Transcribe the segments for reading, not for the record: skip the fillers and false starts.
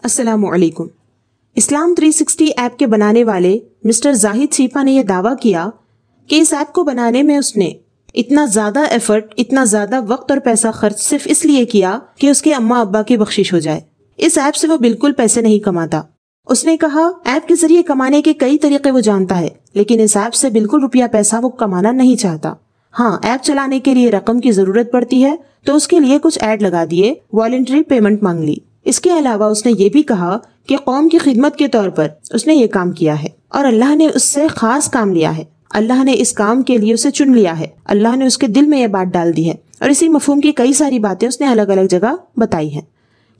अस्सलामु अलैकुम। इस्लाम 360 ऐप के बनाने वाले मिस्टर जाहिद चीपा ने यह दावा किया कि इस ऐप को बनाने में उसने इतना ज़्यादा एफर्ट, इतना ज़्यादा वक्त और पैसा खर्च सिर्फ इसलिए किया कि उसके अम्मा अब्बा की बख्शिश हो जाए। इस ऐप से वो बिल्कुल पैसे नहीं कमाता। उसने कहा ऐप के जरिए कमाने के कई तरीके वो जानता है, लेकिन इस ऐप से बिल्कुल रुपया पैसा वो कमाना नहीं चाहता। हाँ, ऐप चलाने के लिए रकम की जरूरत पड़ती है तो उसके लिए कुछ ऐड लगा दिए, वॉलंटरी पेमेंट मांग ली। इसके अलावा उसने ये भी कहा कि कौम की खिदमत के तौर पर उसने ये काम किया है और अल्लाह ने उससे खास काम लिया है। अल्लाह ने इस काम के लिए उसे चुन लिया है। अल्लाह ने उसके दिल में ये बात डाल दी है और इसी मफहूम की कई सारी बातें उसने अलग अलग जगह बताई हैं।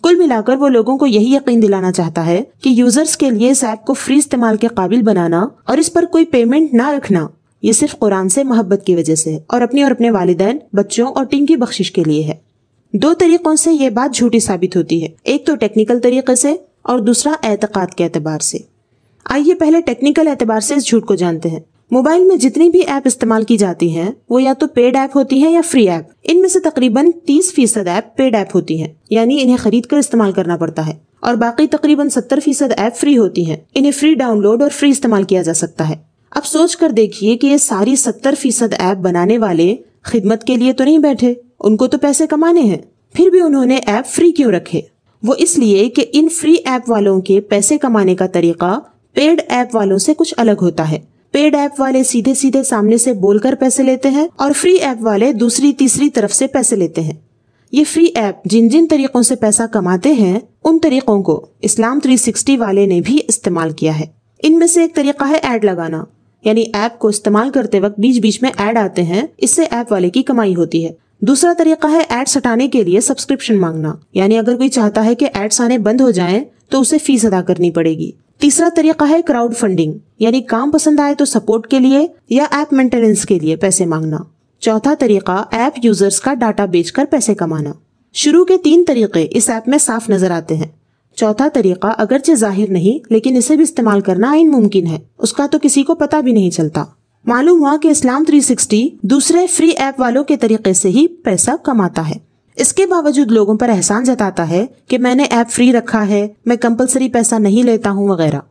कुल मिलाकर वो लोगों को यही यकीन दिलाना चाहता है कि यूजर्स के लिए इस ऐप को फ्री इस्तेमाल के काबिल बनाना और इस पर कोई पेमेंट ना रखना, ये सिर्फ कुरान से मोहब्बत की वजह से है और अपने वालिदैन, बच्चों और टीम की बख्शिश के लिए है। दो तरीकों से ये बात झूठी साबित होती है, एक तो टेक्निकल तरीके से और दूसरा एतकाद के एतबार से। आइए पहले टेक्निकल एतबार से इस झूठ को जानते हैं। मोबाइल में जितनी भी ऐप इस्तेमाल की जाती हैं वो या तो पेड ऐप होती हैं या फ्री ऐप। इनमें से तकरीबन 30% ऐप पेड ऐप होती हैं, यानी इन्हें खरीद कर इस्तेमाल करना पड़ता है, और बाकी तकरीबन 70% ऐप फ्री होती हैं। इन्हें फ्री डाउनलोड और फ्री इस्तेमाल किया जा सकता है। अब सोच कर देखिए कि ये सारी 70% ऐप बनाने वाले खिदमत के लिए तो नहीं बैठे, उनको तो पैसे कमाने हैं। फिर भी उन्होंने ऐप फ्री क्यों रखे? वो इसलिए कि इन फ्री ऐप वालों के पैसे कमाने का तरीका पेड ऐप वालों से कुछ अलग होता है। पेड ऐप वाले सीधे सीधे सामने से बोलकर पैसे लेते हैं और फ्री ऐप वाले दूसरी तीसरी तरफ से पैसे लेते हैं। ये फ्री ऐप जिन जिन तरीकों से पैसा कमाते हैं उन तरीकों को इस्लाम 360 वाले ने भी इस्तेमाल किया है। इनमें से एक तरीका है ऐड लगाना, यानी ऐप को इस्तेमाल करते वक्त बीच बीच में ऐड आते हैं, इससे ऐप वाले की कमाई होती है। दूसरा तरीका है एड्स हटाने के लिए सब्सक्रिप्शन मांगना, यानी अगर कोई चाहता है कि एड्स आने बंद हो जाएं तो उसे फीस अदा करनी पड़ेगी। तीसरा तरीका है क्राउड फंडिंग, यानी काम पसंद आए तो सपोर्ट के लिए या ऐप मेंटेनेंस के लिए पैसे मांगना। चौथा तरीका ऐप यूजर्स का डाटा बेचकर पैसे कमाना। शुरू के 3 तरीके इस ऐप में साफ नजर आते हैं। चौथा तरीका अगरचे जाहिर नहीं, लेकिन इसे भी इस्तेमाल करना आइन मुमकिन है, उसका तो किसी को पता भी नहीं चलता। मालूम हुआ कि इस्लाम 360 दूसरे फ्री ऐप वालों के तरीके से ही पैसा कमाता है। इसके बावजूद लोगों पर एहसान जताता है कि मैंने ऐप फ्री रखा है, मैं कंपलसरी पैसा नहीं लेता हूँ वगैरह।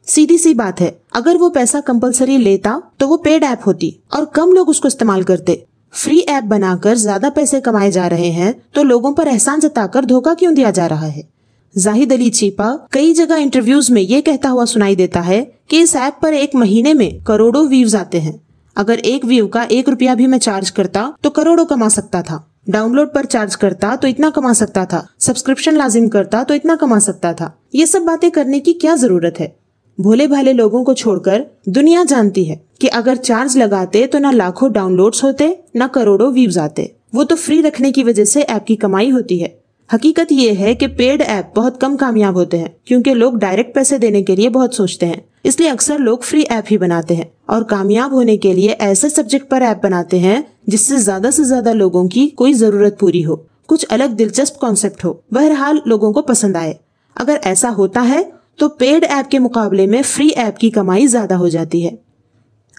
सीधी सी बात है, अगर वो पैसा कंपलसरी लेता तो वो पेड ऐप होती और कम लोग उसको इस्तेमाल करते। फ्री ऐप बनाकर ज्यादा पैसे कमाए जा रहे हैं तो लोगों पर एहसान जताकर धोखा क्यों दिया जा रहा है? जाहिद अली चीपा कई जगह इंटरव्यूज में ये कहता हुआ सुनाई देता है कि इस ऐप पर एक महीने में करोड़ों व्यूज आते हैं। अगर एक व्यू का 1 रुपया भी मैं चार्ज करता तो करोड़ों कमा सकता था। डाउनलोड पर चार्ज करता तो इतना कमा सकता था। सब्सक्रिप्शन लाजिम करता तो इतना कमा सकता था। ये सब बातें करने की क्या जरूरत है? भोले भाले लोगों को छोड़कर दुनिया जानती है कि अगर चार्ज लगाते तो ना लाखों डाउनलोड्स होते, ना करोड़ों व्यूज आते। वो तो फ्री रखने की वजह से ऐप की कमाई होती है। हकीकत ये है कि पेड ऐप बहुत कम कामयाब होते हैं, क्योंकि लोग डायरेक्ट पैसे देने के लिए बहुत सोचते हैं। इसलिए अक्सर लोग फ्री ऐप ही बनाते हैं और कामयाब होने के लिए ऐसे सब्जेक्ट पर ऐप बनाते हैं जिससे ज्यादा से ज्यादा लोगों की कोई जरूरत पूरी हो, कुछ अलग दिलचस्प कॉन्सेप्ट हो, बहरहाल लोगों को पसंद आए। अगर ऐसा होता है तो पेड ऐप के मुकाबले में फ्री ऐप की कमाई ज्यादा हो जाती है।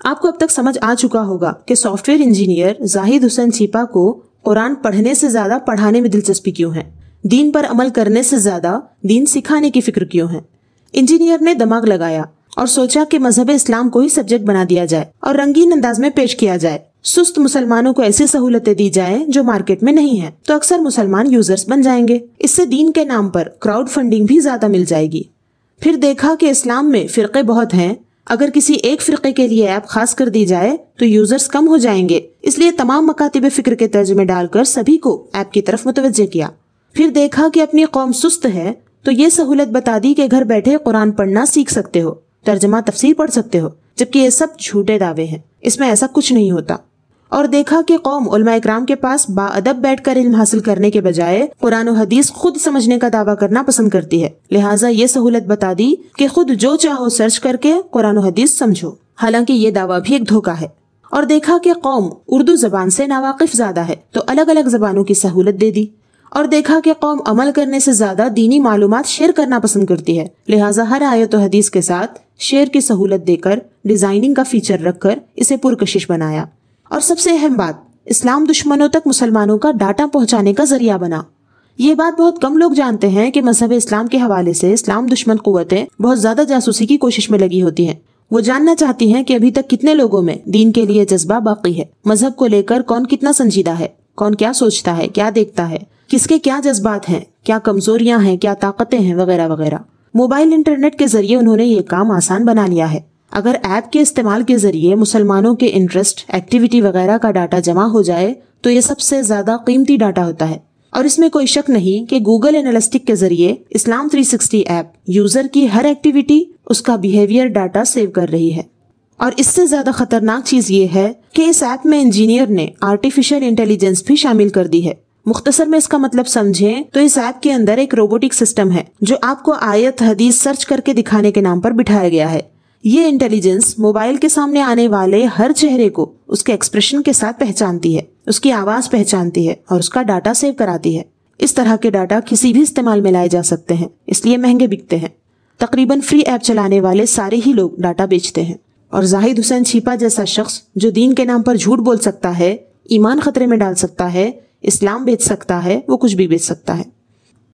आपको अब तक समझ आ चुका होगा कि सॉफ्टवेयर इंजीनियर जाहिद हुसैन चीपा को कुरान पढ़ने से ज्यादा पढ़ाने में दिलचस्पी क्यों है, दीन पर अमल करने से ज्यादा दीन सिखाने की फिक्र क्यों है। इंजीनियर ने दिमाग लगाया और सोचा कि मजहब इस्लाम को ही सब्जेक्ट बना दिया जाए और रंगीन अंदाज में पेश किया जाए। सुस्त मुसलमानों को ऐसी सहूलतें दी जाए जो मार्केट में नहीं है, तो अक्सर मुसलमान यूजर्स बन जाएंगे। इससे दीन के नाम पर क्राउड फंडिंग भी ज्यादा मिल जाएगी। फिर देखा कि इस्लाम में फिरके बहुत हैं, अगर किसी एक फिरके के लिए ऐप खास कर दी जाए तो यूजर्स कम हो जाएंगे। इसलिए तमाम मकातिब फिक्र के तर्जुमे डालकर सभी को ऐप की तरफ मुतवज्जे किया। फिर देखा कि अपनी कौम सुस्त है तो ये सहूलत बता दी कि घर बैठे कुरान पढ़ना सीख सकते हो, तर्जमा तफसीर पढ़ सकते हो, जबकि ये सब झूठे दावे हैं, इसमें ऐसा कुछ नहीं होता। और देखा कि कौम उलमा इकराम के पास बाअदब बैठकर इल्म हासिल करने के बजाय कुरान और हदीस खुद समझने का दावा करना पसंद करती है। लिहाजा ये सहूलत बता दी कि खुद जो चाहो सर्च करके कुरान और हदीस समझो। हालांकि ये दावा भी एक धोखा है। और देखा कि कौम उर्दू जबान से नावाकिफ ज्यादा है तो अलग अलग जबानों की सहूलत दे दी। और देखा कि कौम अमल करने से ज्यादा दीनी मालूमात शेयर करना पसंद करती है, लिहाजा हर आयत और हदीस के साथ शेयर की सहूलत देकर डिजाइनिंग का फीचर रखकर इसे पुरकशिश बनाया। और सबसे अहम बात, इस्लाम दुश्मनों तक मुसलमानों का डाटा पहुंचाने का जरिया बना। یہ بات بہت کم لوگ جانتے ہیں کہ مذہب اسلام کے حوالے سے اسلام دشمن قوتیں بہت زیادہ جاسوسی کی کوشش میں لگی ہوتی ہیں۔ وہ جاننا چاہتی ہیں کہ ابھی تک کتنے لوگوں میں دین کے لیے جذبہ باقی ہے، مذہب کو لے کر کون کتنا سنجیدہ ہے، کون کیا سوچتا ہے، کیا دیکھتا ہے، کس کے کیا جذبات ہیں، کیا کمزوریاں ہیں، کیا طاقتیں ہیں، وغیرہ وغیرہ۔ موبائل انٹرنیٹ کے ذریعے انہوں نے یہ کام آسان بنا لیا ہے۔ اگر ایپ کے استعمال کے ذریعے مسلمانوں کے انٹرسٹ، ایکٹیویٹی وغیرہ کا ڈاٹا جمع ہو جائے تو یہ سب سے زیادہ قیمتی ڈاٹا ہوتا ہے، اور اس میں کوئی شک نہیں کہ گوگل انالسٹک کے ذریعے اسلام 360 ایپ یوزر کی ہر ایکٹیویٹی، اس کا بیہیویئر ڈاٹا سیو کر رہی ہے۔ اور اس سے زیادہ خطرناک چیز یہ ہے کہ اس ایپ میں انجینئر نے آرٹیفیشل انٹیلیجنس بھی شامل کر دی ہے۔ مختصر میں اس کا مطلب سمجھیں تو اس ایپ کے اندر ایک روبوٹک سسٹم ہے جو آپ کو آیت حدیث سرچ کر کے دکھانے کے نام پر بٹھایا گیا ہے۔ یہ انٹیلیجنس موبائل کے سامنے آنے والے ہر چہرے کو اس کے ایکسپریشن کے ساتھ پہچانتی ہے، اس کی آواز پہچانتی ہے اور اس کا ڈاٹا سیو کراتی ہے۔ اس طرح کے ڈاٹا کسی بھی استعمال میں لائے جا سکتے ہیں، اس لیے مہنگے بکتے ہیں۔ تقریباً فری ایپ چلانے والے سارے ہی لوگ ڈاٹا بیچتے ہیں، اور زاہد حسین چھیپا جیسا شخص جو دین کے نام پر جھوٹ بول سکتا ہے، ایمان خطرے میں ڈال سکتا ہے، اسلام بیچ سکتا ہے، وہ کچھ بھی بیچ سکتا ہے۔